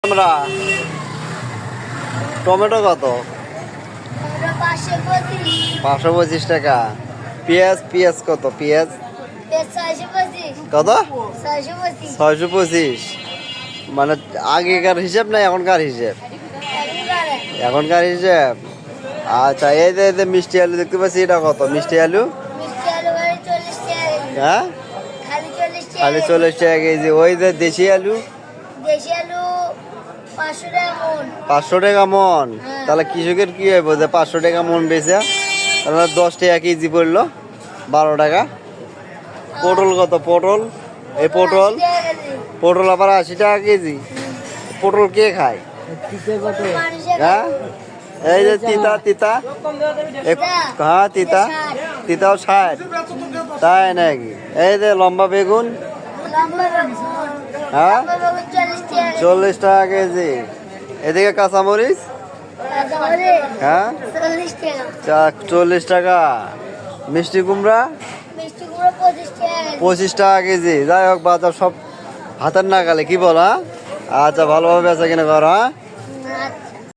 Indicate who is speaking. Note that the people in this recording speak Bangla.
Speaker 1: আমরা টমেটো কত? 525 টাকা। পেঁয়াজ কত? পেঁয়াজ কত? 625। মানে আগেকার হিসেব না এখনকার হিসেব? এখনকার হিসেব। আচ্ছা, এই যে মিষ্টি আলু দেখতে পাচ্ছি, এটা কত মিষ্টি আলু? হ্যাঁ, খালি 40 টাকা কেজি। ওই যে দেশি আলু? 500 টাকা মন। তাহলে কৃষকের কি হইব যে 500 টাকা মন বেচা? তাহলে 10 টাকা কেজি পড়লো, 12 টাকা। পটল কত? পটল, এই পটল আবার 80 টাকা কেজি। পটল কে খায়? হ্যাঁ, এই যে তিতা হ্যাঁ, তিতাও 60। তাই নাকি? এই যে লম্বা বেগুন, হ্যাঁ 40 টাকা কেজি। এদিকে কাঁচামরিচ, হ্যাঁ 40 টাকা। মিষ্টি কুমড়া 25 টাকা কেজি। যাই হোক, বাজার সব হাতের নাগালে, কি বল? হ্যাঁ, আচ্ছা, ভালোভাবে বেচা কিনা করো। হ্যাঁ।